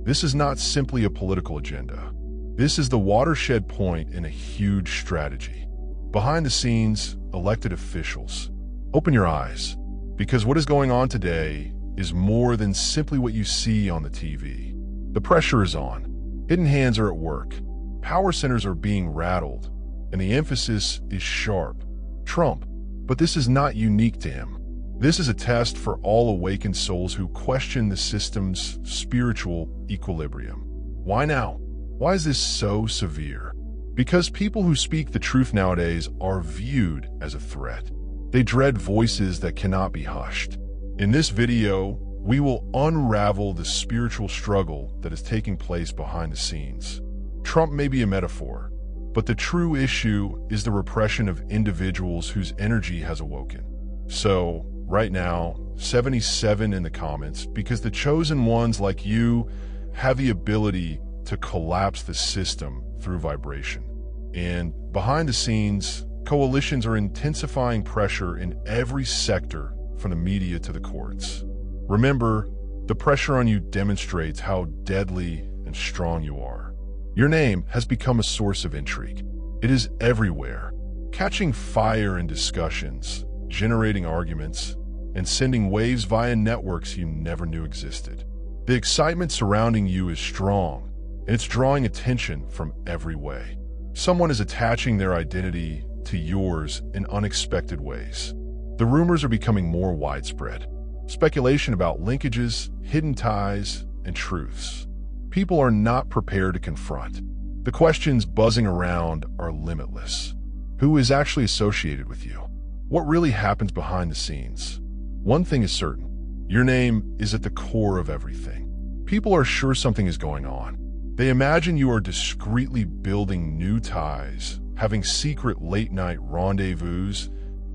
This is not simply a political agenda. This is the watershed point in a huge strategy. Behind the scenes, elected officials. Open your eyes, because what is going on today is more than simply what you see on the TV. The pressure is on. Hidden hands are at work. Power centers are being rattled, and the emphasis is sharp. Trump. But this is not unique to him. This is a test for all awakened souls who question the system's spiritual equilibrium. Why now? Why is this so severe? Because people who speak the truth nowadays are viewed as a threat. They dread voices that cannot be hushed. In this video, we will unravel the spiritual struggle that is taking place behind the scenes. Trump may be a metaphor, but the true issue is the repression of individuals whose energy has awoken. So, right now, 77 in the comments, because the chosen ones like you have the ability to collapse the system through vibration. And behind the scenes, coalitions are intensifying pressure in every sector, from the media to the courts. Remember, the pressure on you demonstrates how deadly and strong you are. Your name has become a source of intrigue. It is everywhere, catching fire in discussions, generating arguments, and sending waves via networks you never knew existed. The excitement surrounding you is strong, and it's drawing attention from every way. Someone is attaching their identity to yours in unexpected ways. The rumors are becoming more widespread. Speculation about linkages, hidden ties, and truths. People are not prepared to confront. The questions buzzing around are limitless. Who is actually associated with you? What really happens behind the scenes? One thing is certain. Your name is at the core of everything. People are sure something is going on. They imagine you are discreetly building new ties, having secret late-night rendezvous,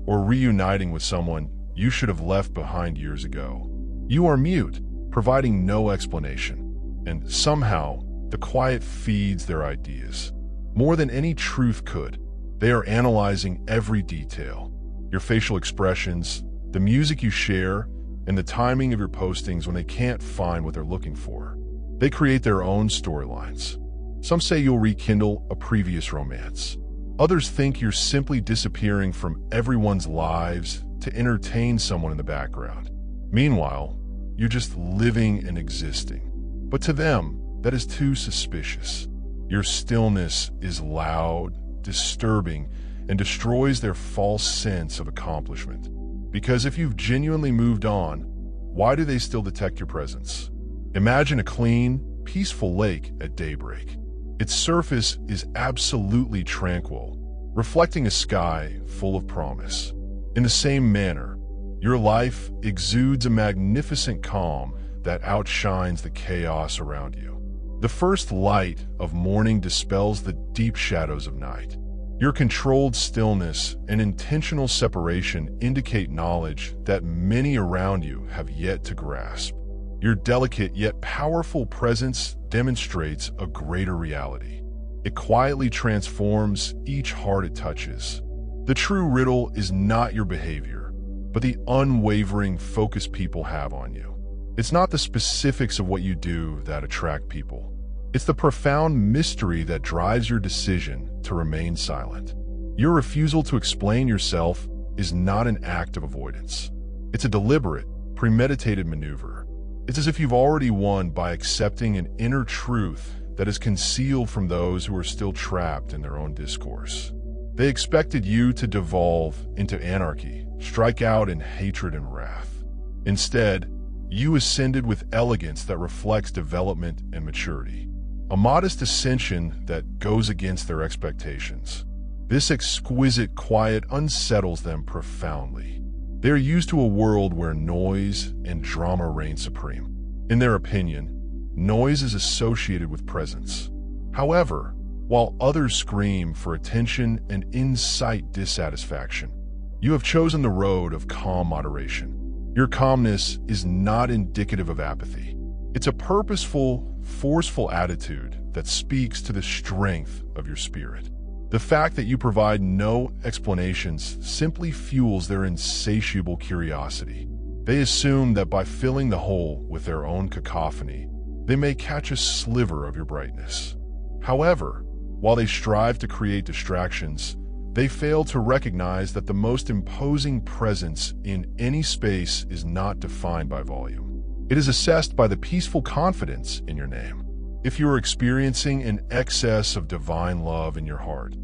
or reuniting with someone you should have left behind years ago. You are mute, providing no explanation, and somehow the quiet feeds their ideas. More than any truth could, they are analyzing every detail. Your facial expressions, the music you share, and the timing of your postings when they can't find what they're looking for. They create their own storylines. Some say you'll rekindle a previous romance. Others think you're simply disappearing from everyone's lives to entertain someone in the background. Meanwhile, you're just living and existing. But to them, that is too suspicious. Your stillness is loud, disturbing, and destroys their false sense of accomplishment. Because if you've genuinely moved on, why do they still detect your presence? Imagine a clean, peaceful lake at daybreak. Its surface is absolutely tranquil, reflecting a sky full of promise. In the same manner, your life exudes a magnificent calm that outshines the chaos around you. The first light of morning dispels the deep shadows of night. Your controlled stillness and intentional separation indicate knowledge that many around you have yet to grasp. Your delicate yet powerful presence demonstrates a greater reality. It quietly transforms each heart it touches. The true riddle is not your behavior, but the unwavering focus people have on you. It's not the specifics of what you do that attract people. It's the profound mystery that drives your decision to remain silent. Your refusal to explain yourself is not an act of avoidance. It's a deliberate, premeditated maneuver. It's as if you've already won by accepting an inner truth that is concealed from those who are still trapped in their own discourse. They expected you to devolve into anarchy, strike out in hatred and wrath. Instead, you ascended with elegance that reflects development and maturity. A modest ascension that goes against their expectations. This exquisite quiet unsettles them profoundly. They are used to a world where noise and drama reign supreme. In their opinion, noise is associated with presence. However, while others scream for attention and incite dissatisfaction, you have chosen the road of calm moderation. Your calmness is not indicative of apathy. It's a purposeful, forceful attitude that speaks to the strength of your spirit. The fact that you provide no explanations simply fuels their insatiable curiosity. They assume that by filling the hole with their own cacophony, They may catch a sliver of your brightness. However, while they strive to create distractions, they fail to recognize that the most imposing presence in any space is not defined by volume. It is assessed by the peaceful confidence in your name. If you are experiencing an excess of divine love in your heart,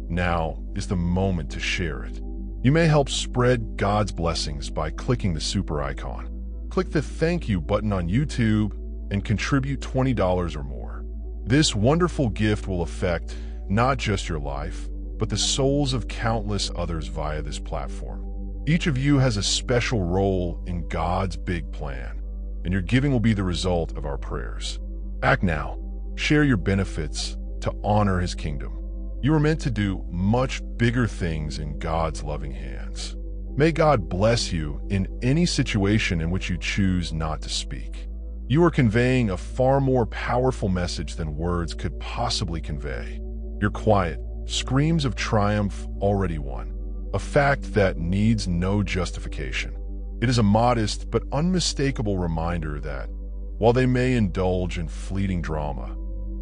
now is the moment to share it. You may help spread God's blessings by clicking the super icon. Click the thank you button on YouTube and contribute $20 or more. This wonderful gift will affect not just your life, but the souls of countless others via this platform. Each of you has a special role in God's big plan, and your giving will be the result of our prayers. Act now. Share your benefits to honor His kingdom. You are meant to do much bigger things in God's loving hands. May God bless you in any situation in which you choose not to speak. You are conveying a far more powerful message than words could possibly convey. Your quiet screams of triumph already won, a fact that needs no justification. It is a modest but unmistakable reminder that, while they may indulge in fleeting drama,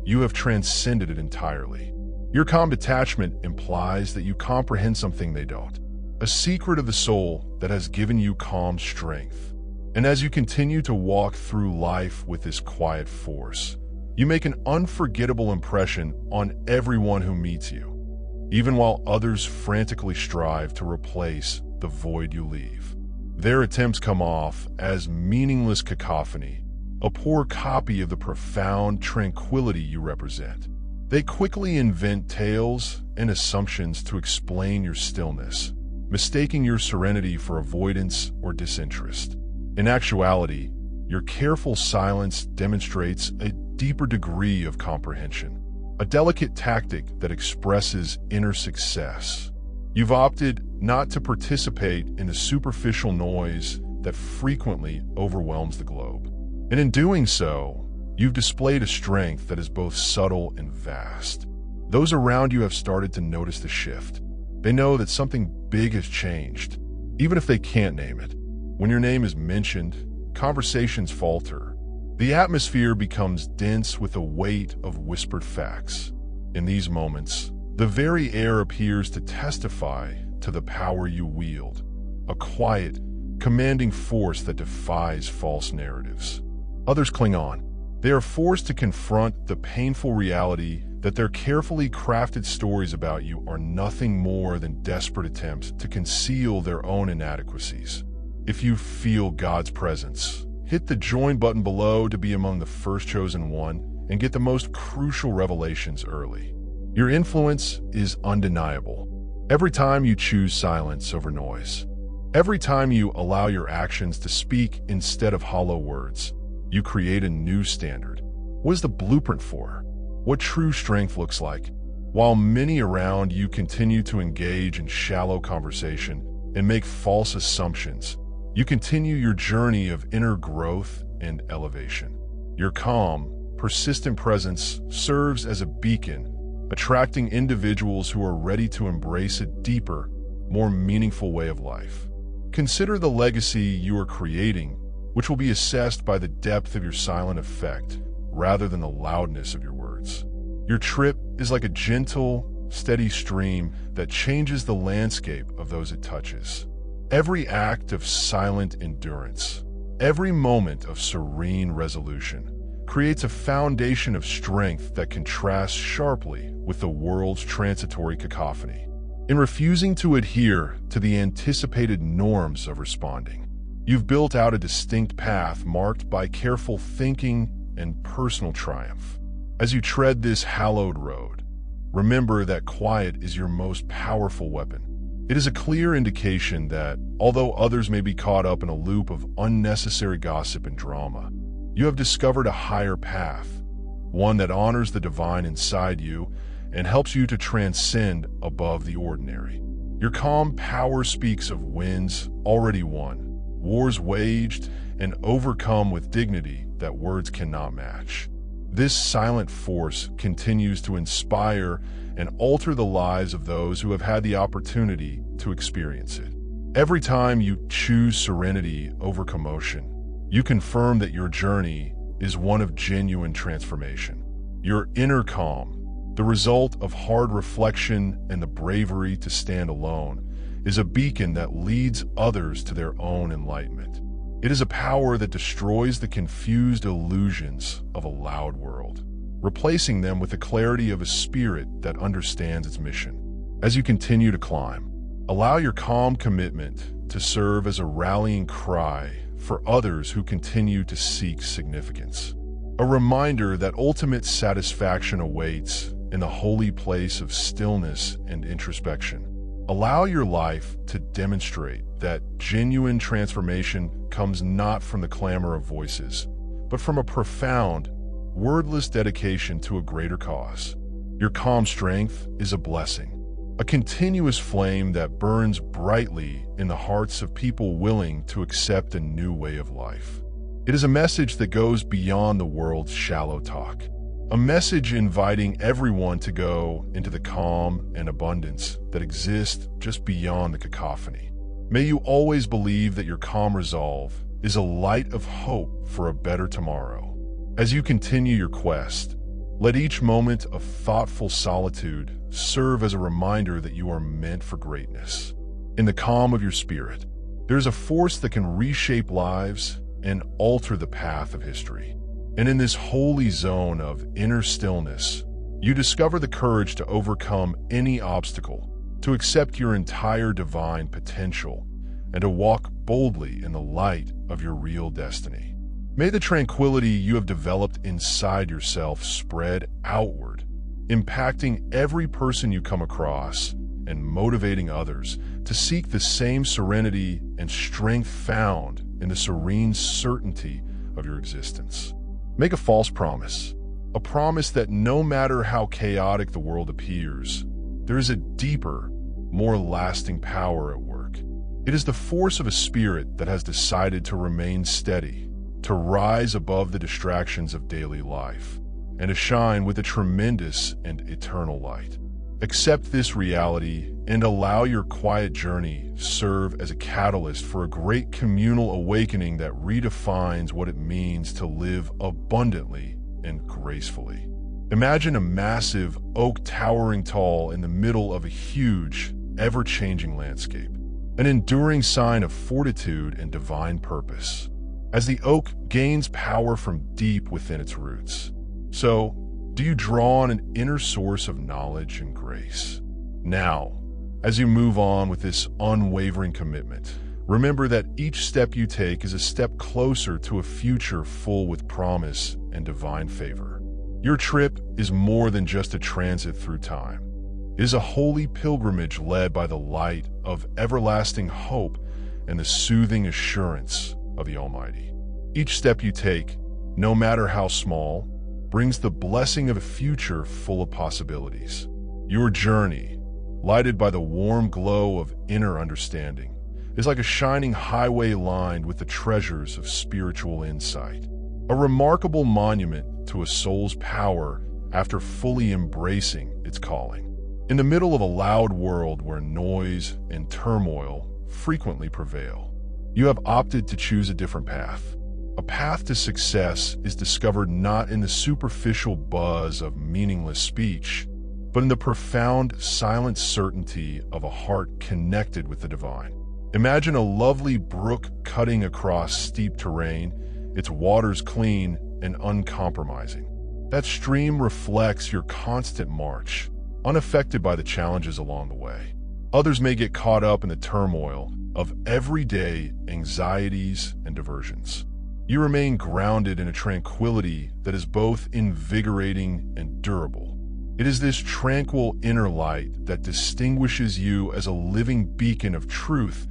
you have transcended it entirely. Your calm detachment implies that you comprehend something they don't, a secret of the soul that has given you calm strength. And as you continue to walk through life with this quiet force, you make an unforgettable impression on everyone who meets you, even while others frantically strive to replace the void you leave. Their attempts come off as meaningless cacophony, a poor copy of the profound tranquility you represent. They quickly invent tales and assumptions to explain your stillness, mistaking your serenity for avoidance or disinterest. In actuality, your careful silence demonstrates a deeper degree of comprehension, a delicate tactic that expresses inner success. You've opted not to participate in the superficial noise that frequently overwhelms the globe. And in doing so, you've displayed a strength that is both subtle and vast. Those around you have started to notice the shift. They know that something big has changed, even if they can't name it. When your name is mentioned, conversations falter. The atmosphere becomes dense with a weight of whispered facts. In these moments, the very air appears to testify to the power you wield, a quiet, commanding force that defies false narratives. Others cling on. They are forced to confront the painful reality that their carefully crafted stories about you are nothing more than desperate attempts to conceal their own inadequacies. If you feel God's presence, hit the join button below to be among the first chosen one and get the most crucial revelations early. Your influence is undeniable. Every time you choose silence over noise, every time you allow your actions to speak instead of hollow words, you create a new standard. What is the blueprint for what true strength looks like? While many around you continue to engage in shallow conversation and make false assumptions, you continue your journey of inner growth and elevation. Your calm, persistent presence serves as a beacon, attracting individuals who are ready to embrace a deeper, more meaningful way of life. Consider the legacy you are creating, which will be assessed by the depth of your silent effect rather than the loudness of your words. Your trip is like a gentle, steady stream that changes the landscape of those it touches. Every act of silent endurance, every moment of serene resolution, creates a foundation of strength that contrasts sharply with the world's transitory cacophony. In refusing to adhere to the anticipated norms of responding, you've built out a distinct path marked by careful thinking and personal triumph. As you tread this hallowed road, remember that quiet is your most powerful weapon. It is a clear indication that, although others may be caught up in a loop of unnecessary gossip and drama, you have discovered a higher path, one that honors the divine inside you and helps you to transcend above the ordinary. Your calm power speaks of wins already won, wars waged, and overcome with dignity that words cannot match. This silent force continues to inspire and alter the lives of those who have had the opportunity to experience it. Every time you choose serenity over commotion, you confirm that your journey is one of genuine transformation. Your inner calm, the result of hard reflection and the bravery to stand alone, is a beacon that leads others to their own enlightenment. It is a power that destroys the confused illusions of a loud world, replacing them with the clarity of a spirit that understands its mission. As you continue to climb, allow your calm commitment to serve as a rallying cry for others who continue to seek significance. A reminder that ultimate satisfaction awaits in the holy place of stillness and introspection. Allow your life to demonstrate that genuine transformation comes not from the clamor of voices, but from a profound, wordless dedication to a greater cause. Your calm strength is a blessing, a continuous flame that burns brightly in the hearts of people willing to accept a new way of life. It is a message that goes beyond the world's shallow talk, a message inviting everyone to go into the calm and abundance that exists just beyond the cacophony. May you always believe that your calm resolve is a light of hope for a better tomorrow. As you continue your quest, let each moment of thoughtful solitude serve as a reminder that you are meant for greatness. In the calm of your spirit, there is a force that can reshape lives and alter the path of history. And in this holy zone of inner stillness, you discover the courage to overcome any obstacle, to accept your entire divine potential, and to walk boldly in the light of your real destiny. May the tranquility you have developed inside yourself spread outward, impacting every person you come across and motivating others to seek the same serenity and strength found in the serene certainty of your existence. Make a false promise, a promise that no matter how chaotic the world appears, there is a deeper, more lasting power at work. It is the force of a spirit that has decided to remain steady, to rise above the distractions of daily life, and to shine with a tremendous and eternal light. Accept this reality and allow your quiet journey serve as a catalyst for a great communal awakening that redefines what it means to live abundantly and gracefully. Imagine a massive oak towering tall in the middle of a huge, ever-changing landscape, an enduring sign of fortitude and divine purpose, as the oak gains power from deep within its roots. So, do you draw on an inner source of knowledge and grace? Now, as you move on with this unwavering commitment, remember that each step you take is a step closer to a future full with promise and divine favor. Your trip is more than just a transit through time. It is a holy pilgrimage led by the light of everlasting hope and the soothing assurance of the Almighty. Each step you take, no matter how small, brings the blessing of a future full of possibilities. Your journey, lighted by the warm glow of inner understanding, is like a shining highway lined with the treasures of spiritual insight, a remarkable monument to a soul's power after fully embracing its calling. In the middle of a loud world where noise and turmoil frequently prevail, you have opted to choose a different path. A path to success is discovered not in the superficial buzz of meaningless speech, but in the profound, silent certainty of a heart connected with the divine. Imagine a lovely brook cutting across steep terrain, its waters clean and uncompromising. That stream reflects your constant march, unaffected by the challenges along the way. Others may get caught up in the turmoil of everyday anxieties and diversions. You remain grounded in a tranquility that is both invigorating and durable. It is this tranquil inner light that distinguishes you as a living beacon of truth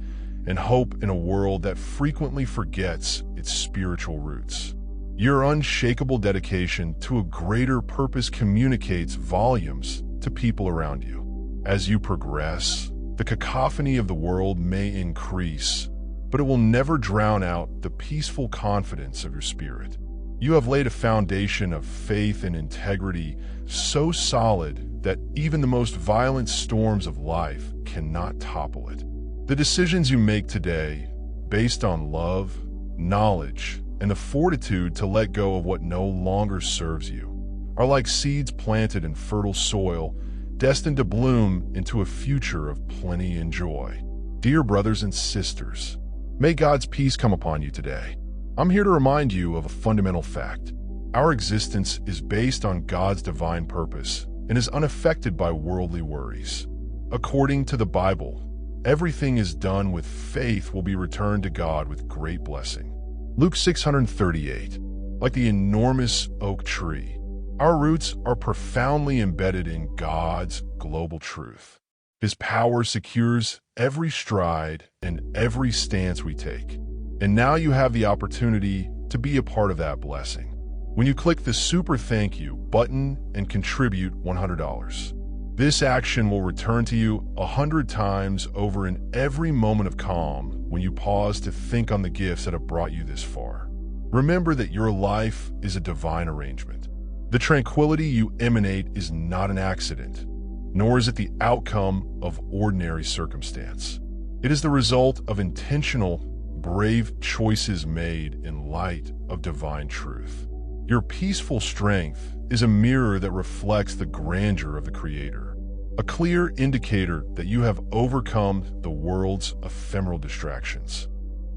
and hope in a world that frequently forgets its spiritual roots. Your unshakable dedication to a greater purpose communicates volumes to people around you. As you progress, the cacophony of the world may increase, but it will never drown out the peaceful confidence of your spirit. You have laid a foundation of faith and integrity so solid that even the most violent storms of life cannot topple it. The decisions you make today, based on love, knowledge, and the fortitude to let go of what no longer serves you are like seeds planted in fertile soil, destined to bloom into a future of plenty and joy. Dear brothers and sisters, may God's peace come upon you today. I'm here to remind you of a fundamental fact. Our existence is based on God's divine purpose and is unaffected by worldly worries. According to the Bible, everything is done with faith will be returned to God with great blessing. Luke 638. Like the enormous oak tree, our roots are profoundly embedded in God's global truth. His power secures every stride and every stance we take. And now you have the opportunity to be a part of that blessing. When you click the Super Thank You button and contribute $100, this action will return to you 100 times over in every moment of calm when you pause to think on the gifts that have brought you this far. Remember that your life is a divine arrangement. The tranquility you emanate is not an accident, nor is it the outcome of ordinary circumstance. It is the result of intentional, brave choices made in light of divine truth. Your peaceful strength is a mirror that reflects the grandeur of the Creator, a clear indicator that you have overcome the world's ephemeral distractions.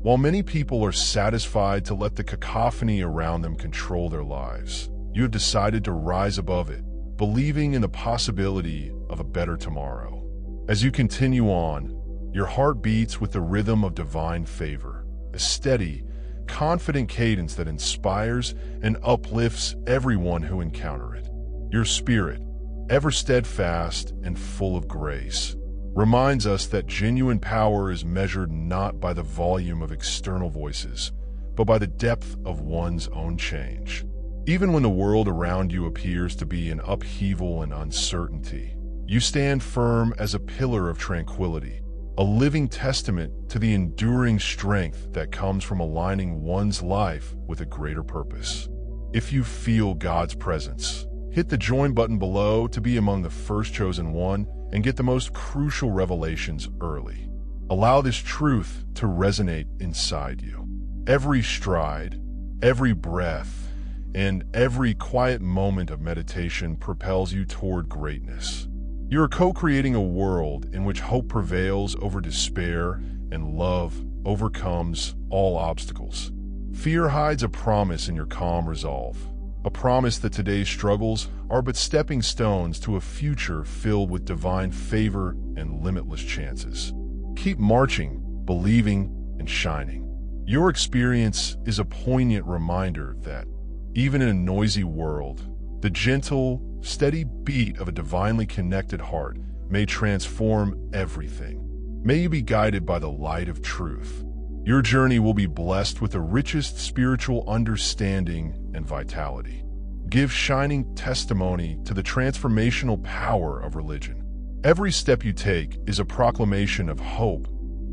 While many people are satisfied to let the cacophony around them control their lives, you have decided to rise above it, believing in the possibility of a better tomorrow. As you continue on, your heart beats with the rhythm of divine favor, a steady, confident cadence that inspires and uplifts everyone who encounter it. Your spirit, ever steadfast and full of grace, reminds us that genuine power is measured not by the volume of external voices, but by the depth of one's own change. Even when the world around you appears to be in upheaval and uncertainty, you stand firm as a pillar of tranquility, a living testament to the enduring strength that comes from aligning one's life with a greater purpose. If you feel God's presence, hit the join button below to be among the first chosen one and get the most crucial revelations early. Allow this truth to resonate inside you. Every stride, every breath, and every quiet moment of meditation propels you toward greatness. You are co-creating a world in which hope prevails over despair and love overcomes all obstacles. Fear hides a promise in your calm resolve, a promise that today's struggles are but stepping stones to a future filled with divine favor and limitless chances. Keep marching, believing, and shining. Your experience is a poignant reminder that, even in a noisy world, the gentle, steady beat of a divinely connected heart may transform everything. May you be guided by the light of truth. Your journey will be blessed with the richest spiritual understanding and vitality. Give shining testimony to the transformational power of religion. Every step you take is a proclamation of hope,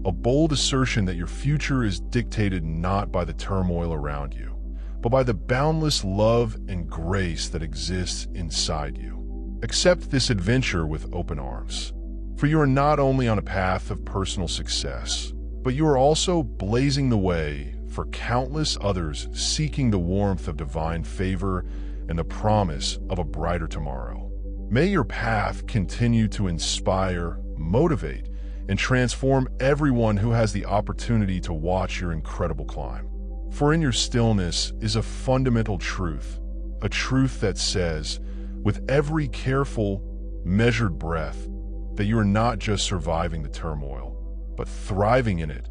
a bold assertion that your future is dictated not by the turmoil around you, but by the boundless love and grace that exists inside you. Accept this adventure with open arms, for you are not only on a path of personal success, but you are also blazing the way for countless others seeking the warmth of divine favor and the promise of a brighter tomorrow. May your path continue to inspire, motivate, and transform everyone who has the opportunity to watch your incredible climb. For in your stillness is a fundamental truth, a truth that says, with every careful, measured breath, that you are not just surviving the turmoil, but thriving in it,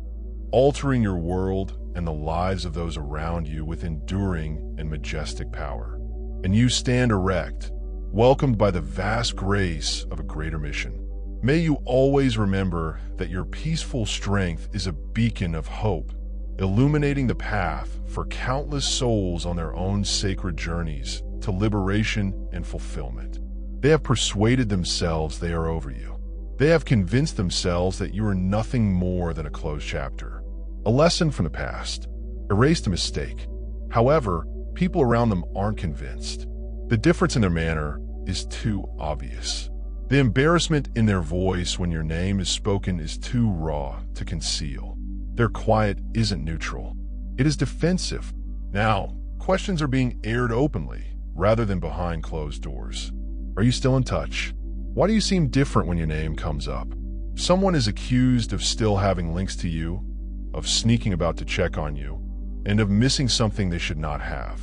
altering your world and the lives of those around you with enduring and majestic power. And you stand erect, welcomed by the vast grace of a greater mission. May you always remember that your peaceful strength is a beacon of hope, illuminating the path for countless souls on their own sacred journeys to liberation and fulfillment. They have persuaded themselves they are over you. They have convinced themselves that you are nothing more than a closed chapter, a lesson from the past, erased a mistake. However, people around them aren't convinced. The difference in their manner is too obvious. The embarrassment in their voice when your name is spoken is too raw to conceal. Their quiet isn't neutral. It is defensive, Now, questions are being aired openly, rather than behind closed doors. Are you still in touch? Why do you seem different when your name comes up? Someone is accused of still having links to you, of sneaking about to check on you, and of missing something they should not have.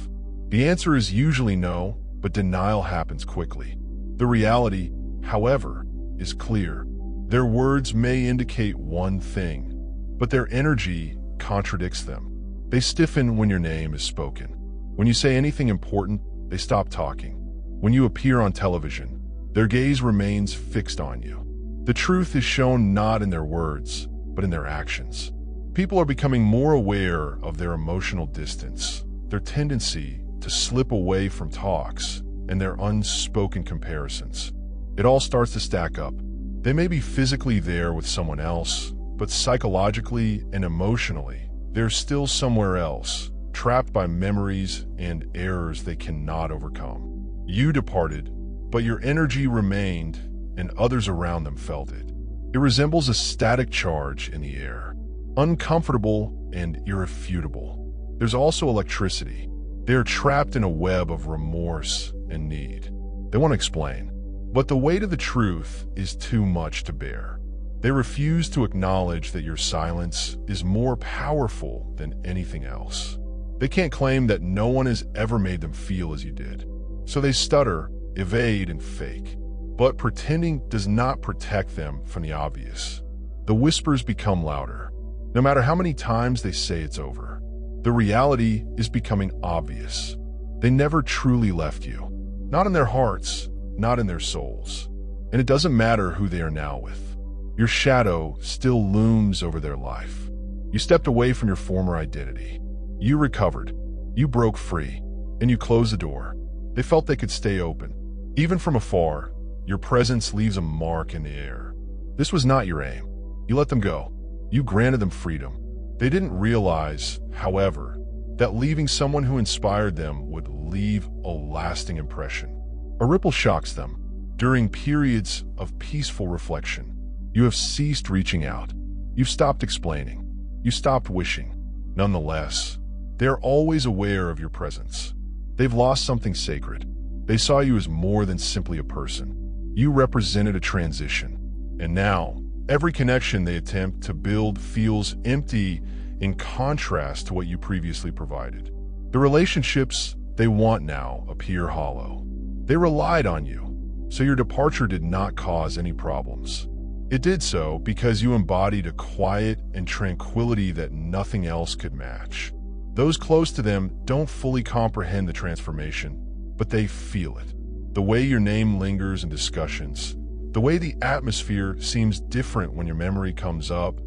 The answer is usually no, but denial happens quickly. The reality, however, is clear. Their words may indicate one thing, but their energy contradicts them. They stiffen when your name is spoken. When you say anything important, they stop talking. When you appear on television, their gaze remains fixed on you. The truth is shown not in their words, but in their actions. People are becoming more aware of their emotional distance, their tendency to slip away from talks, and their unspoken comparisons. It all starts to stack up. They may be physically there with someone else, but psychologically and emotionally, they're still somewhere else, trapped by memories and errors they cannot overcome. You departed, but your energy remained, and others around them felt it. It resembles a static charge in the air, uncomfortable and irrefutable. There's also electricity. They are trapped in a web of remorse and need. They want to explain, but the weight of the truth is too much to bear. They refuse to acknowledge that your silence is more powerful than anything else. They can't claim that no one has ever made them feel as you did. So they stutter, evade, and fake. But pretending does not protect them from the obvious. The whispers become louder. No matter how many times they say it's over, the reality is becoming obvious. They never truly left you. Not in their hearts, not in their souls. And it doesn't matter who they are now with. Your shadow still looms over their life. You stepped away from your former identity. You recovered. You broke free. And you closed the door. They felt they could stay open. Even from afar, your presence leaves a mark in the air. This was not your aim. You let them go. You granted them freedom. They didn't realize, however, that leaving someone who inspired them would leave a lasting impression. A ripple shocks them. During periods of peaceful reflection, you have ceased reaching out. You've stopped explaining. You stopped wishing. Nonetheless, they are always aware of your presence. They've lost something sacred. They saw you as more than simply a person. You represented a transition. And now, every connection they attempt to build feels empty in contrast to what you previously provided. The relationships they want now appear hollow. They relied on you, so your departure did not cause any problems. It did so because you embodied a quiet and tranquility that nothing else could match. Those close to them don't fully comprehend the transformation, but they feel it. The way your name lingers in discussions, the way the atmosphere seems different when your memory comes up,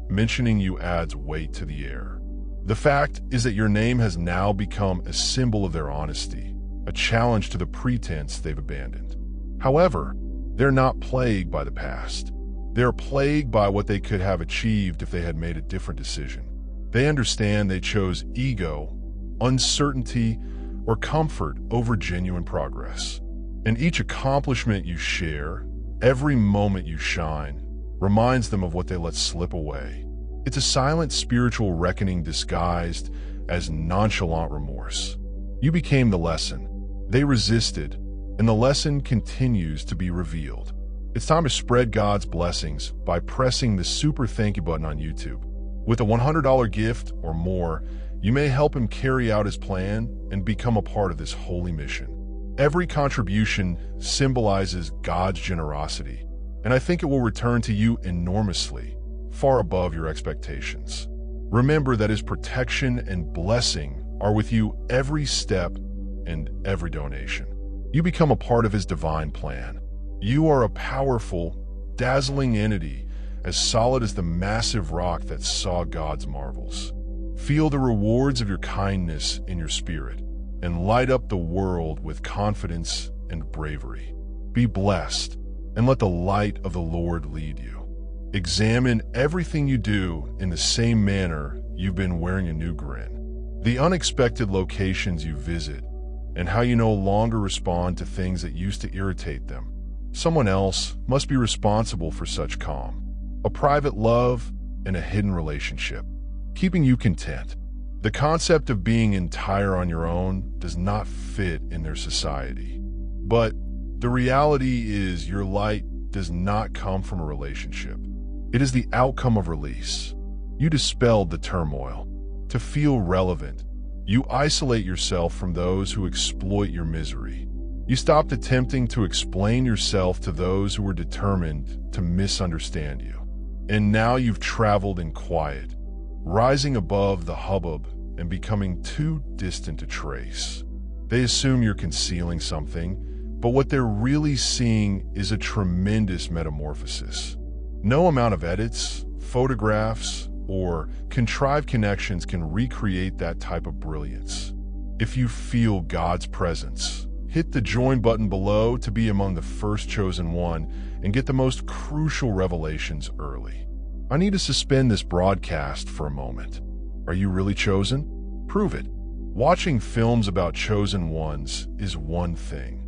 mentioning you adds weight to the air. The fact is that your name has now become a symbol of their honesty, a challenge to the pretense they've abandoned. However, they're not plagued by the past. They're plagued by what they could have achieved if they had made a different decision. They understand they chose ego, uncertainty, or comfort over genuine progress. And each accomplishment you share, every moment you shine, reminds them of what they let slip away. It's a silent spiritual reckoning disguised as nonchalant remorse. You became the lesson. They resisted, and the lesson continues to be revealed. It's time to spread God's blessings by pressing the super thank you button on YouTube. With a $100 gift or more, you may help him carry out his plan and become a part of this holy mission. Every contribution symbolizes God's generosity, and I think it will return to you enormously, far above your expectations. Remember that his protection and blessing are with you every step and every donation. You become a part of his divine plan. You are a powerful, dazzling entity as solid as the massive rock that saw God's marvels. Feel the rewards of your kindness in your spirit and light up the world with confidence and bravery. Be blessed and let the light of the Lord lead you. Examine everything you do in the same manner you've been wearing a new grin. The unexpected locations you visit and how you no longer respond to things that used to irritate them. Someone else must be responsible for such calm, a private love and a hidden relationship, keeping you content. The concept of being entire on your own does not fit in their society. But the reality is your light does not come from a relationship. It is the outcome of release. You dispelled the turmoil. To feel relevant, you isolate yourself from those who exploit your misery. You stopped attempting to explain yourself to those who were determined to misunderstand you. And now you've traveled in quiet, rising above the hubbub and becoming too distant to trace. They assume you're concealing something, but what they're really seeing is a tremendous metamorphosis. No amount of edits, photographs, or contrived connections can recreate that type of brilliance. If you feel God's presence, hit the join button below to be among the first chosen one and get the most crucial revelations early. I need to suspend this broadcast for a moment. Are you really chosen? Prove it. Watching films about chosen ones is one thing.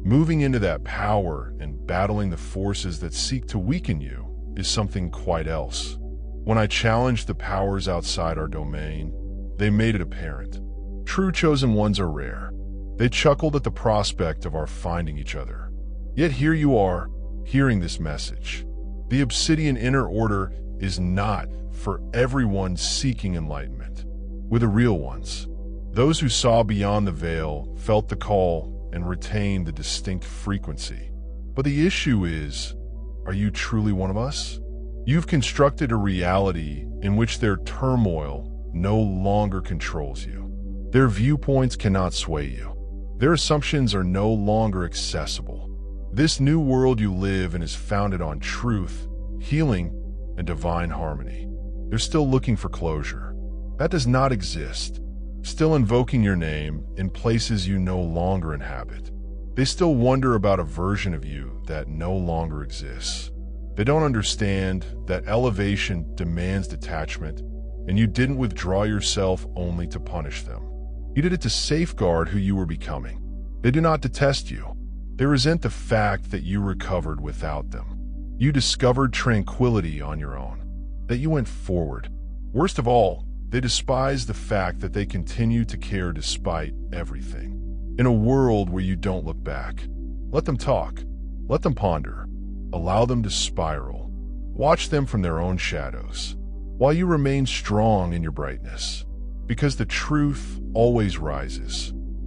Moving into that power and battling the forces that seek to weaken you is something quite else. When I challenged the powers outside our domain, they made it apparent. True chosen ones are rare. They chuckled at the prospect of our finding each other. Yet here you are, hearing this message. The Obsidian Inner Order is not for everyone seeking enlightenment. We're the real ones. Those who saw beyond the veil, felt the call, and retained the distinct frequency. But the issue is, are you truly one of us? You've constructed a reality in which their turmoil no longer controls you. Their viewpoints cannot sway you. Their assumptions are no longer accessible. This new world you live in is founded on truth, healing, and divine harmony. They're still looking for closure. That does not exist. Still invoking your name in places you no longer inhabit. They still wonder about a version of you that no longer exists. They don't understand that elevation demands detachment, and you didn't withdraw yourself only to punish them. You did it to safeguard who you were becoming. They do not detest you. They resent the fact that you recovered without them. You discovered tranquility on your own, that you went forward. Worst of all, they despise the fact that they continue to care despite everything. In a world where you don't look back, let them talk. Let them ponder. Allow them to spiral. Watch them from their own shadows, while you remain strong in your brightness. Because the truth always rises.